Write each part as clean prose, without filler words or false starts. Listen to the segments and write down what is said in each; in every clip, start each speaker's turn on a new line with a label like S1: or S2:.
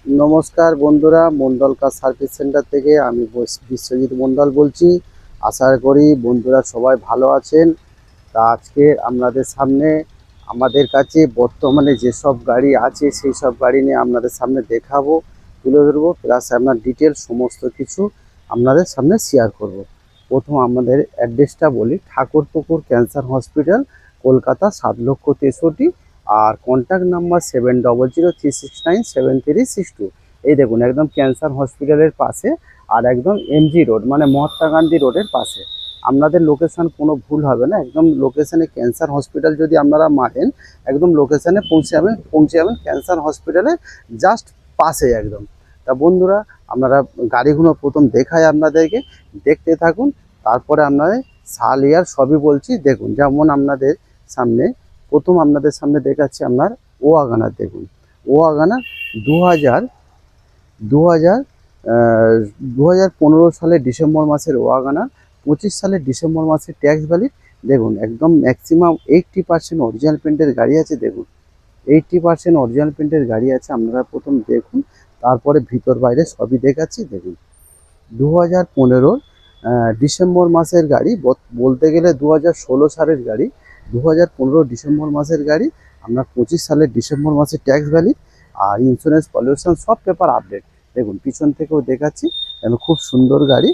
S1: নমস্কার বন্ধুরা, Mondal car service centre থেকে আমি বিশ্বজিৎ মন্ডল বলছি। আশা করি বন্ধুরা সবাই ভালো আছেন। তা আজকে আপনাদের সামনে আমাদের কাছে বর্তমানে যেসব গাড়ি আছে সেই সব গাড়ি নিয়ে আপনাদের সামনে দেখাবো, তুলে ধরবো, প্লাস আপনার ডিটেলস সমস্ত কিছু আপনাদের সামনে শেয়ার করব। প্রথম আমাদের অ্যাড্রেসটা বলি, ঠাকুরপুকুর ক্যান্সার হসপিটাল, কলকাতা 7,63,000। আর কন্ট্যাক্ট নাম্বার 7003697362। এই দেখুন, একদম ক্যান্সার হসপিটালের পাশে, আর একদম এমজি রোড মানে মহাত্মা গান্ধী রোডের পাশে। আপনাদের লোকেশন কোনো ভুল হবে না, একদম লোকেশনে ক্যান্সার হসপিটাল যদি আপনারা মারেন, একদম লোকেশনে পৌঁছে যাবেন ক্যান্সার হসপিটালের জাস্ট পাশে একদম। তা বন্ধুরা, আপনারা গাড়িগুলো প্রথম দেখায় আপনাদেরকে, দেখতে থাকুন। তারপরে আপনাদের সাল ইয়ার সবই বলছি। দেখুন, যেমন সামনে আপনাদের সামনে দেখাচ্ছি আপনার ওয়াগনার। দেখুন, ওয়াগনার 2000 2000 2015 সালের ডিসেম্বর মাসের ওয়াগনার, 25 সালের ডিসেম্বর মাসে ট্যাক্স ভ্যালিড। দেখুন, একদম ম্যাক্সিমাম 80% অরিজিনাল প্রিন্টের গাড়ি আছে। দেখুন, 80% অরিজিনাল প্রিন্টের গাড়ি আছে। আপনারা প্রথম দেখুন, তারপরে ভিতর বাইরে সবই দেখাচ্ছি। দেখুন, 2015 ডিসেম্বর মাসের গাড়ি, বলতে গেলে 2016 সালের গাড়ি, 2015 ডিসেম্বর মাসের গাড়ি। আপনার 25 সালের ডিসেম্বর মাসে ট্যাক্স ভ্যালিড, আর ইন্স্যুরেন্স পলিউশন সব পেপার আপডেট। দেখুন, পিছন থেকেও দেখাচ্ছি, এবং খুব সুন্দর গাড়ি।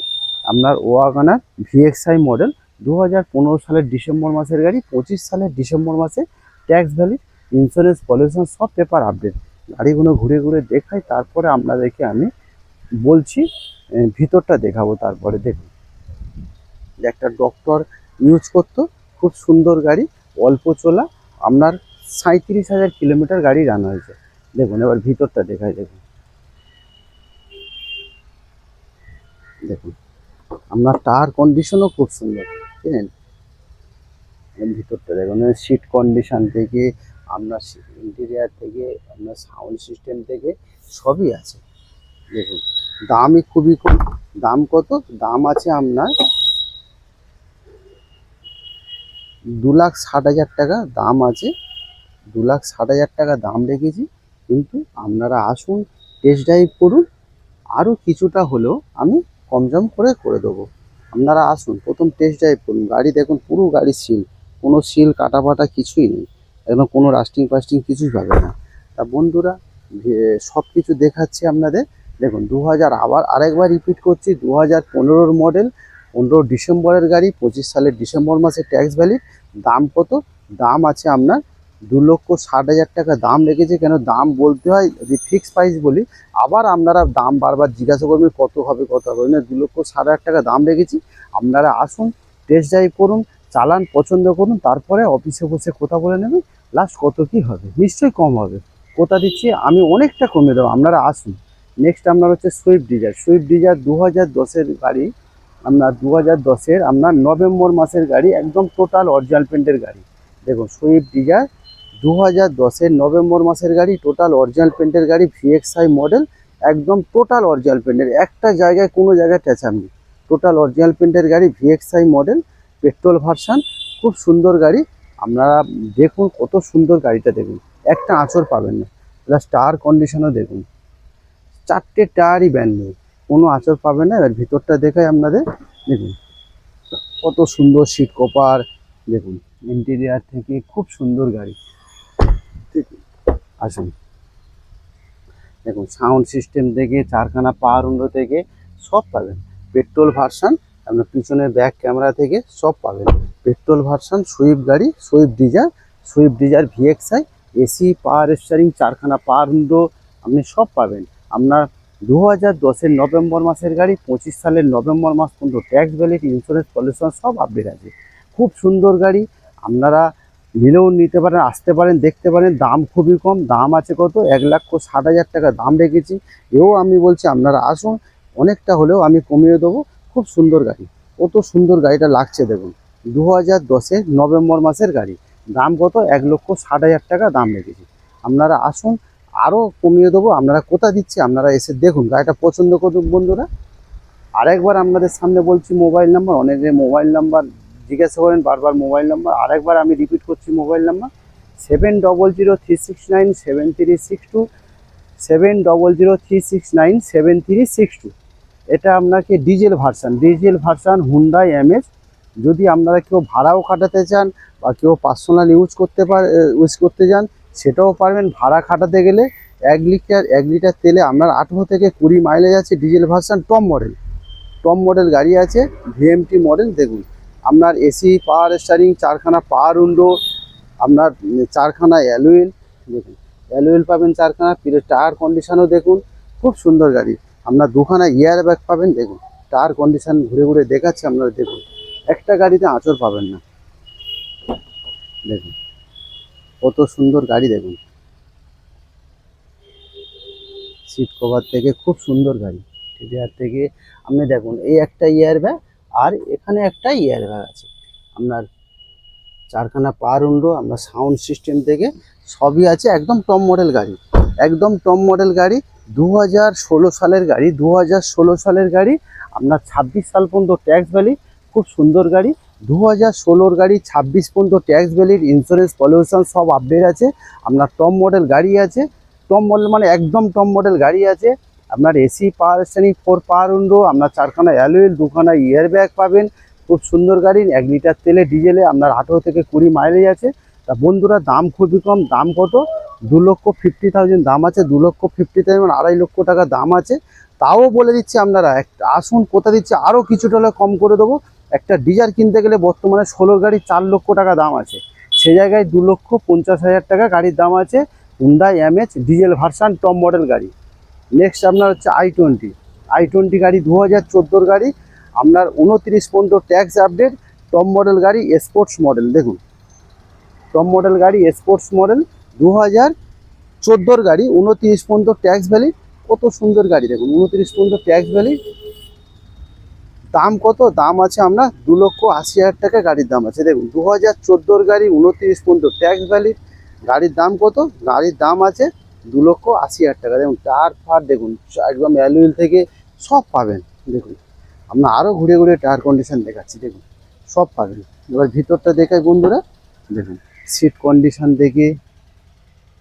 S1: আপনার ওয়াগনার ভিএক্সআই মডেল, 2015 সালের ডিসেম্বর মাসের গাড়ি, 25 সালের ডিসেম্বর মাসে ট্যাক্স ভ্যালিড, ইন্স্যুরেন্স পলিউশন সব পেপার আপডেট। গাড়িগুলো ঘুরে ঘুরে দেখাই, তারপরে আপনাদেরকে আমি বলছি, ভিতরটা দেখাবো। তারপরে দেখুন, একটা ডক্টর ইউজ করতো, খুব সুন্দর গাড়ি, অল্প চলা। আপনার 37,000 কিলোমিটার গাড়ি রান হয়েছে। দেখুন, এবার ভিতরটা দেখাই। দেখুন, দেখুন আপনার টায়ার কন্ডিশনও খুব সুন্দর, বুঝলেন। ভিতরটা দেখুন, সিট কন্ডিশন থেকে আপনার ইন্টেরিয়ার থেকে আপনার সাউন্ড সিস্টেম থেকে সবই আছে। দেখুন, দামই খুবই কম। দাম কত? দাম আছে আপনার 2,60,000 টাকা দাম আছে। 2,60,000 টাকা দাম রেখেছি, কিন্তু আপনারা আসুন, টেস্ট ড্রাইভ করুন। আরও কিছুটা হলেও আমি কম করে দেবো। আপনারা আসুন, প্রথম টেস্ট ড্রাইভ করুন। গাড়ি দেখুন, পুরো গাড়ি সিল, কোনো সিল কাটা ফাটা কিছুই নেই, একদম কোনো রাস্টিং ফাস্টিং কিছুই পাবে না। তা বন্ধুরা, সব কিছু দেখাচ্ছি আপনাদের। দেখুন, 2000, আবার আরেকবার রিপিট করছি, 2015 মডেল, 15 ডিসেম্বরের গাড়ি, 25 সালের ডিসেম্বর মাসে ট্যাক্স ভ্যালিড। দাম কত? দাম আছে আপনার 2,60,000 টাকা দাম রেখেছে। কেন দাম বলতে হয়, যদি ফিক্সড প্রাইস বলি, আবার আপনারা দাম বারবার জিজ্ঞাসা করবেন কত হবে কত হবে না। 2,60,000 টাকা দাম রেখেছি। আপনারা আসুন, টেস্ট ড্রাইভ করুন, চালান, পছন্দ করুন, তারপরে অফিসে বসে কথা বলে নেবেন লাস্ট কত কী হবে। নিশ্চয়ই কম হবে, কথা দিচ্ছি, আমি অনেকটা কমে দেবো। আপনারা আসুন। নেক্সট আপনার হচ্ছে সুইফট ডিজায়ার। সুইফট ডিজায়ার 2010-এর গাড়ি। আপনার 2010-এর আপনার নভেম্বর মাসের গাড়ি, একদম টোটাল অরিজিনাল প্রিন্টের গাড়ি। দেখুন, সুইফট ডিজায়ার 2010-এর নভেম্বর মাসের গাড়ি, টোটাল অরিজিনাল পেন্টের গাড়ি, ভিএক্সআই মডেল, একদম টোটাল অরিজিনাল পেন্টের, একটা জায়গায় কোনো জায়গায় ট্যাচাপ নেই। টোটাল অরিজিনাল পেন্টের গাড়ি, ভিএক্সআই মডেল, পেট্রোল ভার্সান, খুব সুন্দর গাড়ি। আপনারা দেখুন, কত সুন্দর গাড়িটা দেখুন, একটা আঁচড় পাবেন না। প্লাস টায়ার কন্ডিশনও দেখুন, 4টে টায়ারই ব্যান্ড নেই, কোনো আঁচড় পাবেন না। এবার ভিতরটা দেখাই আপনাদের। দেখুন, কত সুন্দর সিট কভার। দেখুন, ইন্টেরিয়ার থেকে খুব সুন্দর গাড়ি। ঠিক, আসুন। দেখুন, সাউন্ড সিস্টেম থেকে, চারখানা পাওয়ার উইন্ডো থেকে সব পাবেন। পেট্রোল ভার্সান, আপনার পিছনের ব্যাক ক্যামেরা থেকে সব পাবেন। পেট্রোল ভার্সান সুইফট গাড়ি, Swift Dzire VXI, AC, power steering, চারখানা পাওয়ার উইন্ডো, আপনি সব পাবেন। আপনার 2010-এর নভেম্বর মাসের গাড়ি, 25 সালের নভেম্বর মাস পর্যন্ত ট্যাক্স ভ্যালিড, ইন্স্যুরেন্স পলিউশন সব আপডেট আছে। খুব সুন্দর গাড়ি, আপনারা নিলেও নিতে পারেন, আসতে পারেন, দেখতে পারেন। দাম খুবই কম, দাম আছে কত? 1,60,000 টাকা দাম রেখেছি। এও আমি বলছি, আপনারা আসুন, অনেকটা হলেও আমি কমিয়ে দেবো। খুব সুন্দর গাড়ি, কত সুন্দর গাড়িটা লাগছে দেখুন। 2010-এর নভেম্বর মাসের গাড়ি, দাম কত? 1,60,000 টাকা দাম রেখেছি। আপনারা আসুন, আরও কমিয়ে দেবো। আপনারা কোথা দিচ্ছি, আপনারা এসে দেখুন, গাড়িটা পছন্দ করুন বন্ধুরা। আরেকবার আপনাদের সামনে বলছি মোবাইল নাম্বার, অনেকে মোবাইল নাম্বার জিজ্ঞাসা করেন বারবার মোবাইল নাম্বার, আরেকবার আমি রিপিট করছি মোবাইল নাম্বার 7003697362, 7003697362। এটা আপনাকে ডিজেল ভার্সান হুন্ডাই এমএস। যদি আপনারা কেউ ভাড়াও খাটাতে চান বা কেউ পার্সোনাল ইউজ করতে চান সেটাও পারবেন। ভাড়া খাটাতে গেলে 1 লিটার তেলে আপনার 18 থেকে 20 মাইলেজ আছে। ডিজেল ভার্সান টপ মডেল গাড়ি আছে, ভিএমটি মডেল। দেখুন আপনার এসি, পাওয়ার স্টারিং, 4খানা পাওয়ার উইন্ডো, আপনার 4খানা অ্যালুইল। দেখুন অ্যালুইল পাবেন 4খানা, টায়ার কন্ডিশনও দেখুন খুব সুন্দর গাড়ি। আপনার 2খানা এয়ার ব্যাগ পাবেন। দেখুন টায়ার কন্ডিশন ঘুরে ঘুরে দেখাচ্ছে, আপনারা দেখুন একটা গাড়িতে আঁচড় পাবেন না। দেখুন কত সুন্দর গাড়ি। দেখুন সিট কভার থেকে খুব সুন্দর গাড়ি। টিভিআর থেকে আপনি দেখুন এই একটা ইয়ার ব্যাগ আর এখানে একটা ইয়ার ব্যাগ আছে। আপনার 4খানা পাওয়ার উইন্ডো, আপনার সাউন্ড সিস্টেম থেকে সবই আছে। একদম টপ মডেল গাড়ি, একদম টপ মডেল গাড়ি। 2016 সালের গাড়ি, 2016 সালের গাড়ি। আপনার 26 সাল পর্যন্ত ট্যাক্স ভ্যালি। খুব সুন্দর গাড়ি। 2016 গাড়ি, 26 পর্যন্ত ট্যাক্স ভ্যালির, ইন্স্যুরেন্স, পলিউশন সব আপডেট আছে। আপনার টপ মডেল গাড়ি আছে। টপ মডেল মানে একদম টপ মডেল গাড়ি আছে। আপনার এসি, পাওয়ার স্টারিং, 4 পাওয়ার উইন্ডো, আপনার 4খানা অ্যালুইল, 2খানা ইয়ার ব্যাগ পাবেন। খুব সুন্দর গাড়ি। 1 লিটার তেলে ডিজেলে আপনার 18 থেকে 20 মাইলেজ আছে। তা বন্ধুরা দাম খুবই কম। দাম কত? 2,50,000 দাম আছে। 2,50,000 মানে 2.5 লক্ষ টাকা দাম আছে। তাও বলে দিচ্ছি আপনারা আসুন, কোথা দিচ্ছি আরও কিছুটা হলে কম করে দেবো। একটা ডিজার কিনতে গেলে বর্তমানে 16 গাড়ি 4 লক্ষ টাকা দাম আছে, সে জায়গায় 2,50,000 টাকা গাড়ির দাম আছে। হুন্ডাই এমএচ ডিজেল ভার্সান টপ মডেল গাড়ি। নেক্সট আপনার হচ্ছে i20 গাড়ি, 2014 গাড়ি। আপনার 29 পর্যন্ত ট্যাক্স আপডেট, টপ মডেল গাড়ি, স্পোর্টস মডেল। দেখুন টপ মডেল গাড়ি, স্পোর্টস মডেল, 2014 গাড়ি, 29 পর্যন্ত ট্যাক্স ভ্যালি। কত সুন্দর গাড়ি। দেখুন 29 পর্যন্ত ট্যাক্স ভ্যালি। দাম কত? দাম আছে আমরা 2,80,000 টাকা গাড়ির দাম আছে। দেখুন 2014 গাড়ি, 29 পর্যন্ত ট্যাক্স ভ্যালি। গাড়ির দাম কত? গাড়ির দাম আছে 2,80,000 টাকা। দেখুন টায়ার ফার দেখুন একদম অ্যালুইল থেকে সব পাবেন। দেখুন আমরা আরও ঘুরে ঘুরে টায়ার কন্ডিশন দেখাচ্ছি। দেখুন সব পাবেন। এবার ভিতরটা দেখাই বন্ধুরা। দেখুন সিট কন্ডিশন থেকে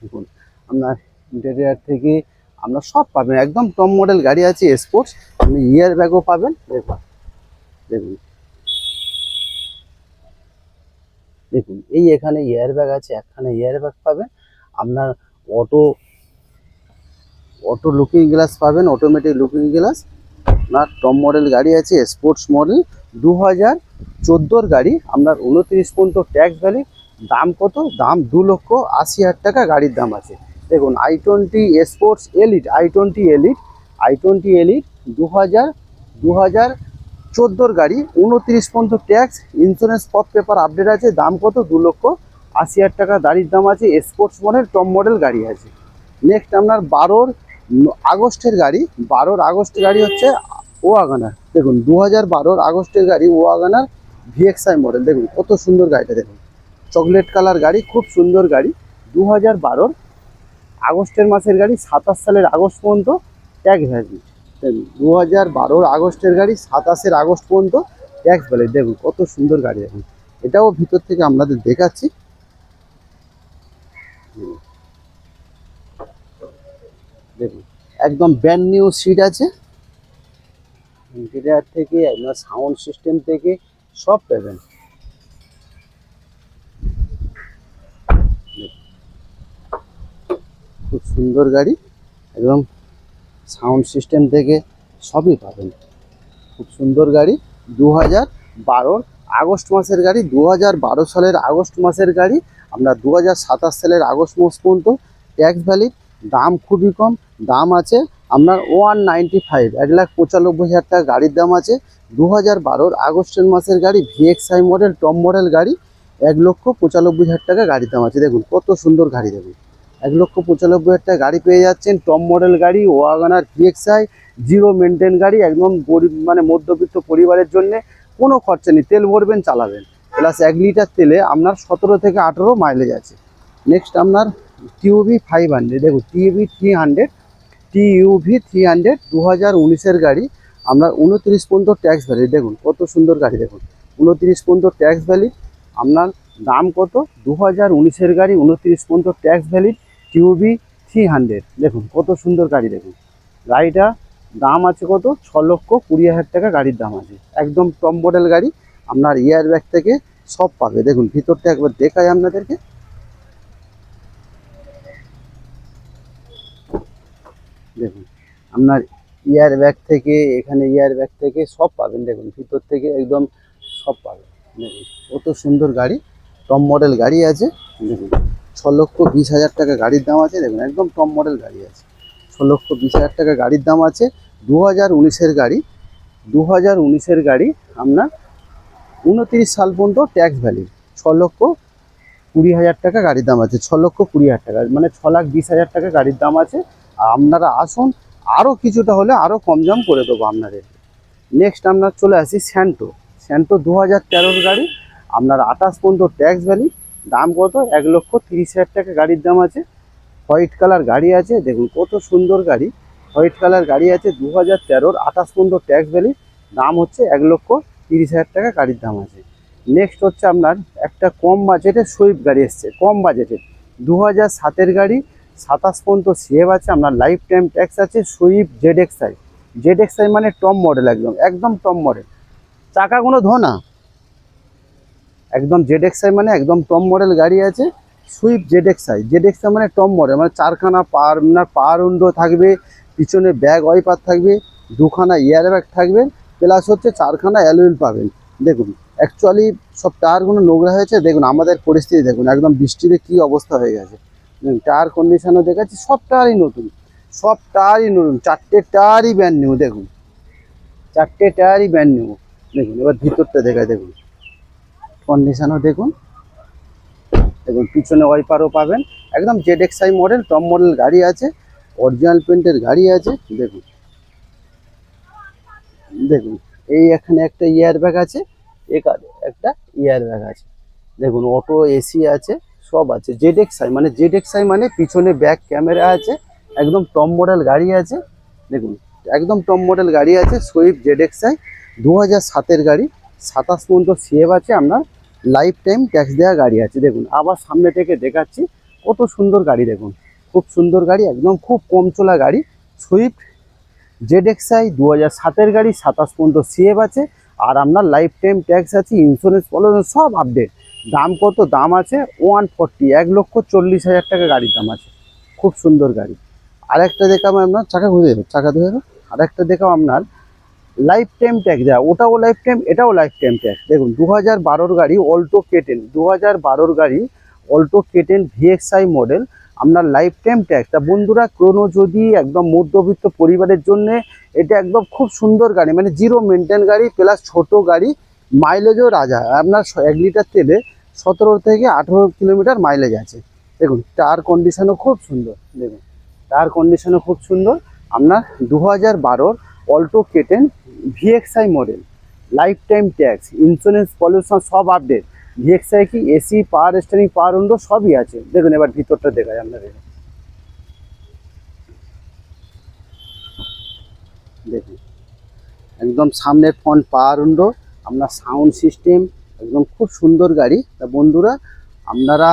S1: দেখুন আপনার ইন্টেরিয়ার থেকে আপনার সব পাবেন। একদম টপ মডেল গাড়ি আছে, স্পোর্টস। আপনি ইয়ার ব্যাগও পাবেন। দেখুন দেখুন দেখুন এই এখানে এয়ার ব্যাগ আছে, একখানে এয়ার ব্যাগ পাবেন। আপনার অটো অটো লুকিং গ্লাস পাবেন, অটোমেটিক লুকিং গ্লাস। আপনার টপ মডেল গাড়ি আছে, স্পোর্টস মডেল, 2014 গাড়ি। আপনার 29 পর্যন্ত ট্যাক্স ভ্যালি। দাম কত? দাম 2,80,000 টাকা গাড়ির দাম আছে। দেখুন i20 sports elite, i20 elite 2014 গাড়ি, 29 পর্যন্ত ট্যাক্স, ইন্স্যুরেন্স সব পেপার আপডেট আছে। দাম কত? 2,80,000 টাকা গাড়ির দাম আছে। স্পোর্টস মডেল টপ মডেল গাড়ি আছে। নেক্সট আপনার 12 আগস্টের গাড়ি, 12 আগস্টের গাড়ি হচ্ছে ওয়াগনার। দেখুন 2012 আগস্টের গাড়ি ওয়াগনার ভিএক্সআই মডেল। দেখুন কত সুন্দর গাড়িটা। দেখুন চকলেট কালার গাড়ি, খুব সুন্দর গাড়ি। 2012 আগস্টের মাসের গাড়ি, 27 সালের আগস্ট পর্যন্ত ট্যাক্স ভ্যালিড। দেখুন 2012 আগস্টের গাড়ি, 27 আগস্ট পর্যন্ত ট্যাক্স ভ্যালিড। দেখুন কত সুন্দর গাড়ি। দেখুন এটাও ভিতর থেকে আপনাদের দেখাচ্ছি। দেখুন একদম ব্র্যান্ড নিউ সিট আছে। ইন্টেরিয়ার থেকে আপনার সাউন্ড সিস্টেম থেকে সব পাবেন। খুব সুন্দর গাড়ি, একদম সাউন্ড সিস্টেম থেকে সবই পাবেন। খুব সুন্দর গাড়ি। 2012 আগস্ট মাসের গাড়ি, 2012 সালের আগস্ট মাসের গাড়ি। আপনার 2027 সালের আগস্ট মাস পর্যন্ত ট্যাক্স ভ্যালিড। দাম খুবই কম। দাম আছে আপনার 195, 1,95,000 টাকা গাড়ির দাম আছে। 2012 আগস্টের মাসের গাড়ি, ভিএক্সআই মডেল টপ মডেল গাড়ি, 1,95,000 টাকা গাড়ির দাম আছে। দেখুন কত সুন্দর গাড়ি। দেখুন 1,95,000 টাকা গাড়ি পেয়ে যাচ্ছেন। টপ মডেল গাড়ি, ওয়াগনার ভিএক্সআই, জিরো মেনটেন গাড়ি, একদম গরিব মানে মধ্যবিত্ত পরিবারের জন্য। কোনো খরচা নেই, তেল ভরবেন চালাবেন। প্লাস 1 লিটার তেলে আপনার 17 থেকে 18 মাইলেজ আছে। নেক্সট আপনার টিউভি 500। দেখুন টিউভি 300 2019-এর গাড়ি। আপনার 29 পর্যন্ত ট্যাক্স ভ্যালি। দেখুন কত সুন্দর গাড়ি। দেখুন 29 পর্যন্ত ট্যাক্স ভ্যালি। আপনার দাম কত? 2019-এর গাড়ি, 29 পর্যন্ত ট্যাক্স ভ্যালি। টিউভি 300। দেখুন কত সুন্দর গাড়ি। দেখুন গাড়িটা দাম আছে কত, 6,20,000 টাকা গাড়ির দাম আছে। একদম টপ মডেল গাড়ি, আপনার ইয়ার ব্যাগ থেকে সব পাবে। দেখুন ভিতরটা একবার দেখাই আপনাদেরকে। দেখুন আপনার ইয়ার ব্যাগ থেকে, এখানে ইয়ার ব্যাগ থেকে সব পাবেন। দেখুন ভিতর থেকে একদম সব পাবেন। দেখুন কত সুন্দর গাড়ি, টপ মডেল গাড়ি আছে। দেখুন 6,20,000 টাকা গাড়ির দাম আছে। দেখুন একদম টপ মডেল গাড়ি আছে। 6,20,000 টাকা গাড়ির দাম আছে। 2019-এর গাড়ি, 2019-এর গাড়ি। আপনার 29 সাল পর্যন্ত ট্যাক্স ভ্যালিড। 6,20,000 টাকা গাড়ির দাম আছে। 6,20,000 টাকা মানে 6,20,000 টাকা গাড়ির দাম আছে। আর আপনারা আসুন, আরও কিছুটা হলে আরও কম দাম করে দেবো আপনাদের। নেক্সট আপনার চলে আসি স্যান্টো। স্যান্টো 2013-এর গাড়ি, আপনার 28 পর্যন্ত ট্যাক্স ভ্যালিড। দাম কত, 1,30,000 টাকা গাড়ির দাম আছে। হোয়াইট কালার গাড়ি আছে। দেখুন কত সুন্দর গাড়ি, হোয়াইট কালার গাড়ি আছে। 2013, 28 পর্যন্ত ট্যাক্স ভ্যালিড। দাম হচ্ছে 1,30,000 টাকা গাড়ির দাম আছে। নেক্সট হচ্ছে আপনার একটা কম বাজেটের সুইফট গাড়ি এসছে, কম বাজেটের 2007-এর গাড়ি, 27 পর্যন্ত সিএফ আছে। আপনার লাইফ টাইম ট্যাক্স আছে। Swift ZXI. জেডএক্সআই মানে টপ মডেল, একদম একদম টপ মডেল। চাকাগুলো ধো না, একদম জেডএক্সআই মানে একদম টপ মডেল গাড়ি আছে। সুইফট জেডএক্সআই, জেডএক্সআই মানে টপ মডেল, মানে চারখানা পাওয়ার উইন্ডো থাকবে, পিছনে ব্যাগ ওয়াইপার থাকবে, দুখানা ইয়ার ব্যাগ থাকবে, প্লাস হচ্ছে 4খানা অ্যালুইল পাবেন। দেখুন অ্যাকচুয়ালি সব টায়ারগুলো নোংরা হয়েছে। দেখুন আমাদের পরিস্থিতি দেখুন, একদম বৃষ্টিতে কি অবস্থা হয়ে গেছে। টায়ার কন্ডিশনও দেখাচ্ছি, সব টায়ারই নতুন, সব টায়ারই নতুন। 4টে টায়ারই ব্র্যান্ড নিউ। দেখুন 4টে টায়ারই ব্র্যান্ড নিউ। দেখুন এবার ভিতরটা দেখায়। দেখুন কন্ডিশনও দেখুন। দেখুন পিছনে ওয়াইপারও পাবেন। একদম জেডএক্সআই মডেল, টপ মডেল গাড়ি আছে। অরিজিনাল পেন্টের গাড়ি আছে। দেখুন দেখুন এই এখানে একটা ইয়ার ব্যাগ আছে, এখানে একটা ইয়ার ব্যাগ আছে। দেখুন অটো এসি আছে, সব আছে। জেডএক্সআই মানে, জেডএক্সআই মানে পিছনে ব্যাক ক্যামেরা আছে। একদম টপ মডেল গাড়ি আছে। দেখুন একদম টপ মডেল গাড়ি আছে। সুইফট জেডএক্সআই 2007-এর গাড়ি, 27 পর্যন্ত সিএফ আছে। আপনার লাইফ টাইম ট্যাক্স দেওয়া গাড়ি আছে। দেখুন আবার সামনে থেকে দেখাচ্ছি, কত সুন্দর গাড়ি। দেখুন খুব সুন্দর গাড়ি, একদম খুব কম চলা গাড়ি। সুইফট জেডএক্সআই 2007-এর গাড়ি, 27 পর্যন্ত সিএফ আছে। আর আপনার লাইফ টাইম ট্যাক্স আছে, ইন্স্যুরেন্স পলিউশন সব আপডেট। দাম কত, দাম আছে 140, 1,40,000 টাকা গাড়ির দাম আছে। খুব সুন্দর গাড়ি। আরেকটা দেখাবো আপনার, চাকা ঘুরে যাবে, চাকা ধরে যাবে। আরেকটা দেখাবো আপনার লাইফ টাইম ট্যাক্স দেওয়া, ওটাও লাইফ টাইম, এটাও লাইফ টাইম ট্যাক্স। দেখুন 2012-র গাড়ি অল্টো কেটেন, 2012-র গাড়ি অল্টো কেটেন ভিএক্সআই মডেল, আপনার লাইফ টাইম ট্যাক্স। তা বন্ধুরা কোনো যদি একদম মধ্যবিত্ত পরিবারের জন্য এটা একদম খুব সুন্দর গাড়ি, মানে জিরো মেনটেন গাড়ি, প্লাস ছোট গাড়ি, মাইলেজও রাজা। আপনার 1 লিটার তেলে 17 থেকে 18 কিলোমিটার মাইলেজ আছে। দেখুন টায়ার কন্ডিশনও খুব সুন্দর। দেখুন টায়ার কন্ডিশনও খুব সুন্দর। আপনার 2012-র Alto K ten VXI model, life time tax, insurance pollution সব আপডেট। ভিএক্সআই কি AC, power steering, power window সবই আছে। দেখুন এবার ভিতরটা দেখায় আপনাদের। দেখুন একদম সামনের ফ্রন্ট পাওয়ার উইন্ডো, আপনার সাউন্ড সিস্টেম, একদম খুব সুন্দর গাড়ি। তা বন্ধুরা আপনারা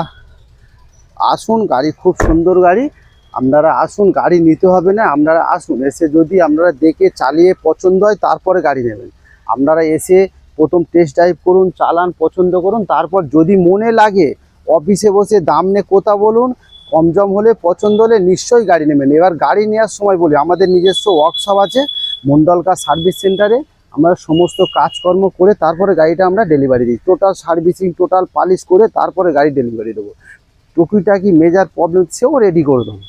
S1: আসুন, গাড়ি খুব সুন্দর গাড়ি। আপনারা আসুন, গাড়ি নিতে হবে না, আপনারা আসুন, এসে যদি আপনারা দেখে চালিয়ে পছন্দ হয় তারপরে গাড়ি নেবেন। আপনারা এসে প্রথম টেস্ট ড্রাইভ করুন, চালান, পছন্দ করুন, তারপর যদি মনে লাগে অফিসে বসে দাম নিয়ে কথা বলুন, কম জম হলে পছন্দ হলে নিশ্চয়ই গাড়ি নেবেন। এবার গাড়ি নেওয়ার সময় বলি, আমাদের নিজস্ব ওয়ার্কশপ আছে মন্ডল কার সার্ভিস সেন্টারে। আমরা সমস্ত কাজকর্ম করে তারপরে গাড়িটা আমরা ডেলিভারি দিই, টোটাল সার্ভিসিং, টোটাল পালিশ করে তারপরে গাড়ি ডেলিভারি দেবো। টুকিটাকি মেজার প্রবলেম সেও রেডি করে দেবো।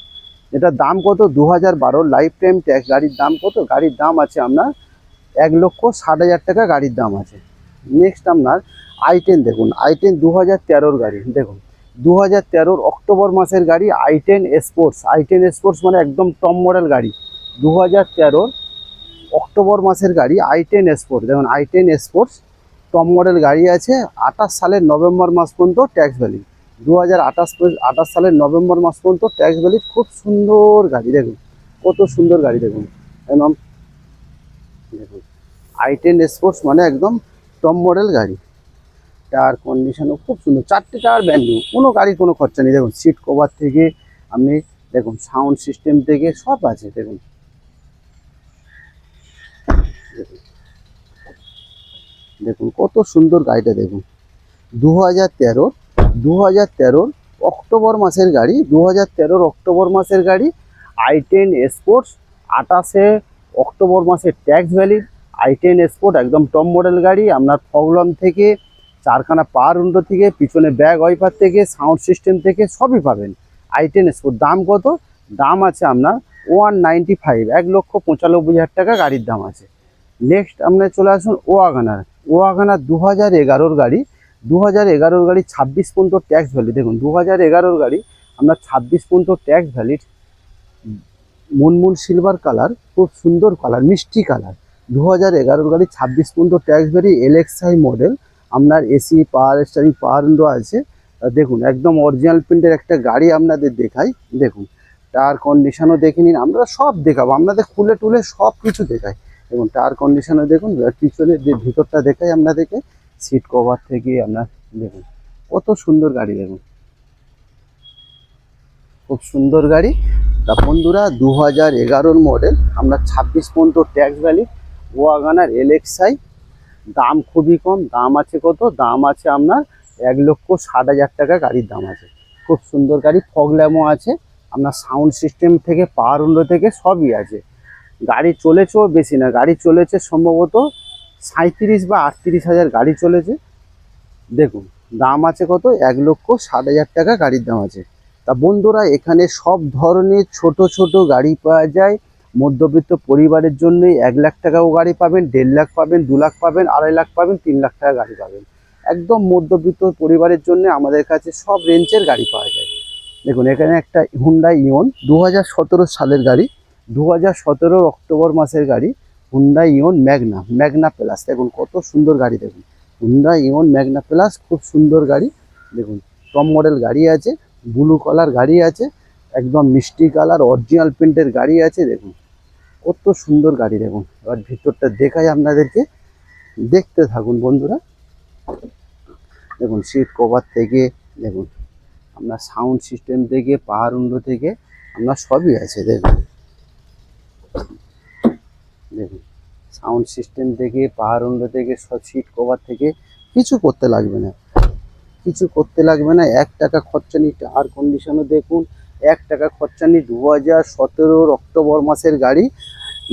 S1: এটার দাম কত, 2012 লাইফ টাইম ট্যাক্স গাড়ির দাম কত, গাড়ির দাম আছে আপনার 1,60,000 টাকা গাড়ির দাম আছে। নেক্সট আপনার i10 দেখুন, i10 2013-র গাড়ি। দেখুন 2013-র অক্টোবর মাসের গাড়ি, i10 স্পোর্টস। i10 স্পোর্টস মানে একদম টপ মডেল গাড়ি। 2013-র অক্টোবর মাসের গাড়ি i10 স্পোর্টস। দেখুন i10 স্পোর্টস টপ মডেল গাড়ি আছে। 28 সালের নভেম্বর মাস পর্যন্ত ট্যাক্স ভ্যালিড। 2028 সালের নভেম্বর মাস পর্যন্ত ট্যাক্স ভ্যালিড। খুব সুন্দর গাড়ি। দেখুন কত সুন্দর গাড়ি। দেখুন একদম, দেখুন i10 স্পোর্টস মানে একদম টপ মডেল গাড়ি। টায়ার কন্ডিশনও খুব সুন্দর, 4টে টায়ার ব্র্যান্ড নিউ, কোনো গাড়ির কোনো খরচা নেই। দেখুন সিট কভার থেকে আপনি দেখুন সাউন্ড সিস্টেম থেকে সব আছে। দেখুন দেখুন কত সুন্দর গাড়িটা দেখুন। 2013, 2013 অক্টোবর মাসের গাড়ি, 2013 অক্টোবর মাসের গাড়ি। i10 স্পোর্টস, 28 অক্টোবর মাসের ট্যাক্স ভ্যালিড। i10 স্পোর্ট একদম টপ মডেল গাড়ি। আপনার প্রবলেম থেকে, চারখানা পাওয়ার উইন্ডো থেকে, পিছনে ব্যাক ওয়াইপার থেকে, সাউন্ড সিস্টেম থেকে সবই পাবেন। i10 স্পোর্ট দাম কত? দাম আছে আপনার 195, 1,95,000 টাকা গাড়ির দাম আছে। নেক্সট আপনার চলে আসুন ওয়াগনার। ওয়াগনার 2011 গাড়ি, 2011 গাড়ি 26 পর্যন্ত ট্যাক্স ভ্যালি। দেখুন 2011 গাড়ি আপনার 26 পর্যন্ত ট্যাক্স ভ্যালিড। মুনমুন সিলভার কালার, খুব সুন্দর কালার, মিষ্টি কালার। 2011 গাড়ি 26 পর্যন্ত ট্যাক্স ভ্যালি, এলএক্সআই মডেল। আপনার AC, power steering, power window আছে। দেখুন একদম অরিজিনাল প্রিন্টের একটা গাড়ি আপনাদের দেখাই। দেখুন টায়ার কন্ডিশনও দেখে নিন, আমরা সব দেখাবো আপনাদের, খুলে টুলে সব কিছু দেখাই। দেখুন টায়ার কন্ডিশনও দেখুন, পিছনে যে ভিতরটা দেখাই আপনাদেরকে, সিট কভার থেকে আপনার দেখুন কত সুন্দর গাড়ি। দেখুন খুব সুন্দর গাড়ি। তা বন্ধুরা 2011 মডেল, আমরা 26 পর্যন্ত ট্যাক্স ভ্যালি, ওয়াগনার এলএক্সআই। দাম খুবই কম, দাম আছে কত? দাম আছে আপনার 1,60,000 টাকা গাড়ির দাম আছে। খুব সুন্দর গাড়ি, ফগ ল্যাম্পও আছে আপনার, সাউন্ড সিস্টেম থেকে, পাওয়ার উইন্ডো থেকে সবই আছে। গাড়ি চলেছেও বেশি না, গাড়ি চলেছে সম্ভবত 37 বা 38 হাজার গাড়ি চলেছে। দেখুন দাম আছে কত? 1,60,000 টাকা গাড়ির দাম আছে। তা বন্ধুরা এখানে সব ধরনের ছোট ছোট গাড়ি পাওয়া যায়। মধ্যবিত্ত পরিবারের জন্য 1,00,000 টাকাও গাড়ি পাবেন, 1.5 লাখ পাবেন, 2 লাখ পাবেন, 2.5 লাখ পাবেন, 3 লাখ টাকা গাড়ি পাবেন। একদম মধ্যবিত্ত পরিবারের জন্য আমাদের কাছে সব রেঞ্জের গাড়ি পাওয়া যায়। দেখুন এখানে একটা হুন্ডাই ইওন 2017 সালের গাড়ি, 2017 অক্টোবর মাসের গাড়ি। Hyundai Eon Magna, Magna plus. দেখুন কত সুন্দর গাড়ি। দেখুন হুন্ডাই ইওন ম্যাগনা প্লাস, খুব সুন্দর গাড়ি। দেখুন টপ মডেল গাড়ি আছে, ব্লু কালার গাড়ি আছে, একদম মিষ্টি কালার অরিজিনাল প্রিন্টের গাড়ি আছে। দেখুন কত সুন্দর গাড়ি। দেখুন এবার ভিতরটা দেখাই আপনাদেরকে, দেখতে থাকুন বন্ধুরা। দেখুন সিট কভার থেকে, দেখুন আপনার সাউন্ড সিস্টেম থেকে, পাওয়ার উইন্ডো থেকে আপনার সবই আছে। দেখুন দেখুন সাউন্ড সিস্টেম থেকে, পাওয়ার উইন্ডো থেকে, সব সিট কভার থেকে কিছু করতে লাগবে না, কিছু করতে লাগবে না। 1 টাকা খরচা নেই। টায়ার কন্ডিশনও দেখুন, 1 টাকা খরচা নেই। 2017 অক্টোবর মাসের গাড়ি,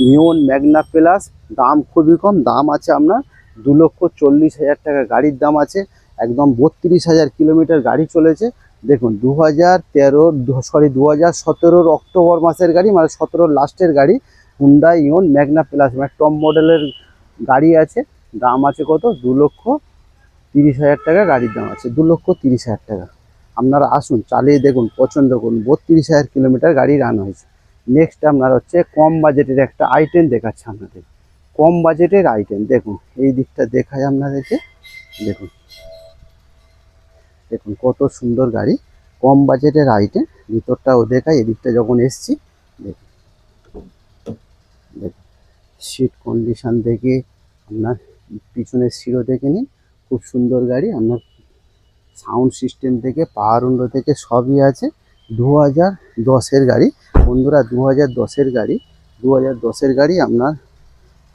S1: নিওন ম্যাগনা প্লাস। দাম খুবই কম, দাম আছে আপনার 2,40,000 টাকা গাড়ির দাম আছে। একদম 32,000 কিলোমিটার গাড়ি চলেছে। দেখুন 2017 অক্টোবর মাসের গাড়ি, মানে 17 লাস্টের গাড়ি। হুন্ডাই ইওন ম্যাগনা প্লাস, মানে টপ মডেলের গাড়ি আছে। দাম আছে কত? 2,30,000 টাকা গাড়ির দাম আছে, 2,30,000 টাকা। আপনারা আসুন, চালিয়ে দেখুন, পছন্দ করুন। 32,000 কিলোমিটার গাড়ি রান হয়েছে। নেক্সট আপনার হচ্ছে কম বাজেটের একটা i10 দেখাচ্ছে আপনাদের। কম বাজেটের i10 দেখুন, এই দিকটা দেখায় আপনাদেরকে। দেখুন দেখুন কত সুন্দর গাড়ি, কম বাজেটের i10। ভিতরটাও দেখায়, এদিকটা যখন এসছি। দেখুন দেখুন সিট কন্ডিশন থেকে, আপনার পিছনের সিটও দেখে নিন, খুব সুন্দর গাড়ি। আপনার সাউন্ড সিস্টেম থেকে, পাওয়ার উইন্ডো থেকে সবই আছে। 2010-এর গাড়ি বন্ধুরা, 2010-এর গাড়ি, 2010-এর গাড়ি। আপনার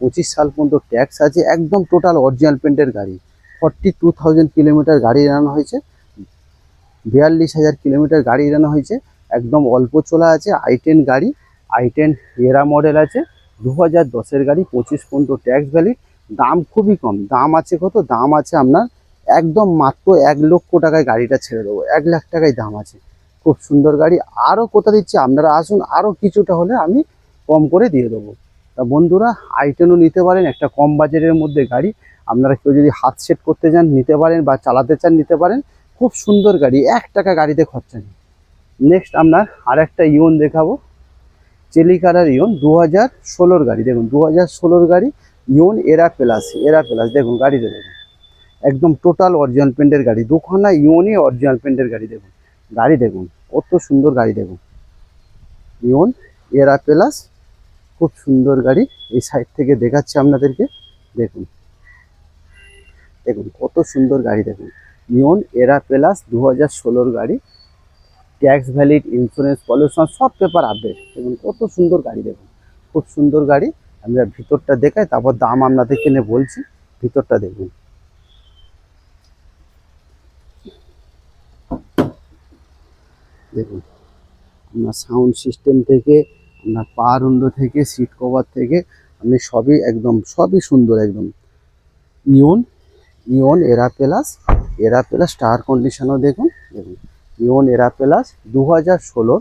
S1: 25 সাল পর্যন্ত ট্যাক্স আছে। একদম টোটাল অরিজিনাল পেন্টের গাড়ি। 42,000 কিলোমিটার গাড়ি রান হয়েছে, 42,000 কিলোমিটার গাড়ি রান হয়েছে। একদম অল্প চলা আছে। i10 গাড়ি, i10 এরা মডেল আছে। 2010-এর গাড়ি, 25 পর্যন্ত ট্যাক্স ভ্যালিড। দাম খুবই কম, দাম আছে কত? দাম আছে আপনার একদম মাত্র 1,00,000 টাকায় গাড়িটা ছেড়ে দেবো। 1 লাখ টাকায় দাম আছে। খুব সুন্দর গাড়ি। আরও কোথা দিচ্ছি, আপনারা আসুন, আরও কিছুটা হলে আমি কম করে দিয়ে দেবো। তা বন্ধুরা i10ও নিতে পারেন, একটা কম বাজেটের মধ্যে গাড়ি। আপনারা কেউ যদি হাত সেট করতে চান নিতে পারেন, বা চালাতে চান নিতে পারেন। খুব সুন্দর গাড়ি, 1 টাকা গাড়িতে খরচা নেই। নেক্সট আপনার আরেকটা ইওন দেখাবো, চেলি কালার ইওন 2016-র গাড়ি। দেখুন 2016-র গাড়ি, ইওন এরা প্লাস, এরা প্লাস। দেখুন গাড়িটা দেখুন, একদম টোটাল অরিজিনাল পেন্টের গাড়ি। দুখানা ইওনই অরিজিনাল পেন্টের গাড়ি। দেখুন গাড়ি দেখুন কত সুন্দর গাড়ি। দেখুন ইওন এরা প্লাস, খুব সুন্দর গাড়ি। এই সাইড থেকে দেখাচ্ছি আপনাদেরকে। দেখুন দেখুন কত সুন্দর গাড়ি। দেখুন ইওন এরা প্লাস 2016-র গাড়ি। ট্যাক্স ভ্যালিড, ইন্স্যুরেন্স, পলিউশন সব পেপার আপডেট। দেখুন কত সুন্দর গাড়ি, দেখুন খুব সুন্দর গাড়ি। আমরা ভিতরটা দেখাই, তারপর দাম আপনাদেরকে নিয়ে বলছি। ভিতরটা দেখুন, দেখুন আপনার সাউন্ড সিস্টেম থেকে, আপনার পাওয়ার উইন্ডো থেকে, সিট কভার থেকে আপনি সবই একদম সবই সুন্দর একদম। ইওন ইওন এরা প্লাস টায়ার কন্ডিশনও দেখুন, দেখুন ইওন এরা প্লাস 2016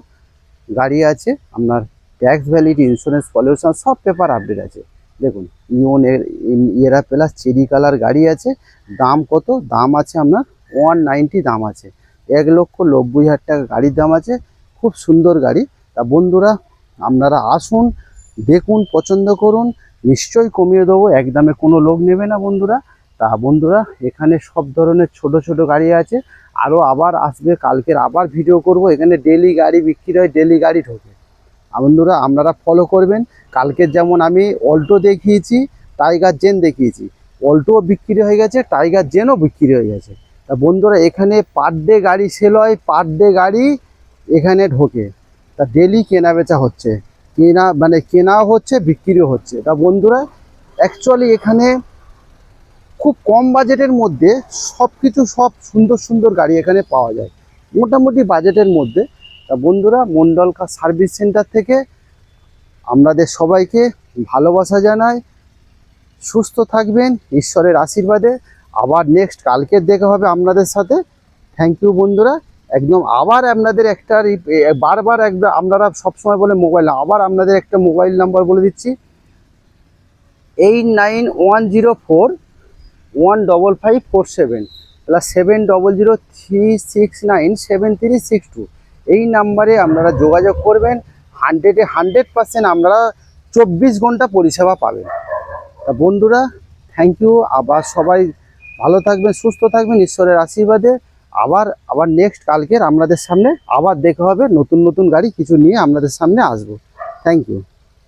S1: গাড়ি আছে আপনার। ট্যাক্স ভ্যালিড, ইন্স্যুরেন্স, পলিউশন সব পেপার আপডেট আছে। দেখুন ইওন এরা প্লাস চেরি কালার গাড়ি আছে। দাম কত? দাম আছে আপনার 190 দাম আছে, 1,90,000 টাকা গাড়ির দাম আছে। খুব সুন্দর গাড়ি। তা বন্ধুরা আপনারা আসুন, দেখুন, পছন্দ করুন, নিশ্চয়ই কমিয়ে দেবো, একদমে কোনো লোক নেবে না বন্ধুরা। তা বন্ধুরা এখানে সব ধরনের ছোট ছোট গাড়ি আছে। আরও আবার আসবে, কালকের আবার ভিডিও করব। এখানে ডেলি গাড়ি বিক্রি হয়, ডেলি গাড়ি ঢোকে। বন্ধুরা আপনারা ফলো করবেন। কালকের যেমন আমি অল্টো দেখিয়েছি, টাইগার জেন দেখিয়েছি, অল্টোও বিক্রি হয়ে গেছে, টাইগার জেনও বিক্রি হয়ে গেছে। তা বন্ধুরা এখানে পার ডে গাড়ি সেল হয়, পার ডে গাড়ি এখানে ঢোকে। তা ডেলি কেনা বেচা হচ্ছে, কেনাও হচ্ছে, বিক্রিও হচ্ছে। তা বন্ধুরা অ্যাকচুয়ালি এখানে খুব কম বাজেটের মধ্যে সব সুন্দর সুন্দর গাড়ি এখানে পাওয়া যায়, মোটামুটি বাজেটের মধ্যে। তা বন্ধুরা মন্ডল কার সার্ভিস সেন্টার থেকে আপনাদের সবাইকে ভালোবাসা জানাই। সুস্থ থাকবেন ঈশ্বরের আশীর্বাদে। আবার নেক্সট কালকের দেখা হবে আপনাদের সাথে। থ্যাংক ইউ বন্ধুরা। একদম আবার আপনাদের একটা বারবার একবার আপনারা সবসময় বলে মোবাইল, আবার আপনাদের একটা মোবাইল নাম্বার বলে দিচ্ছি, 8910415547 প্লাস 7003697362। এই নাম্বারে আপনারা যোগাযোগ করবেন। 100% আপনারা 24 ঘন্টা পরিষেবা পাবেন। তা বন্ধুরা থ্যাংক ইউ। আবার সবাই ভালো থাকবেন, সুস্থ থাকবেন ঈশ্বরের আশীর্বাদে। আবার নেক্সট কালকের আপনাদের সামনে আবার দেখা হবে, নতুন নতুন গাড়ি কিছু নিয়ে আপনাদের সামনে আসবো। Thank you.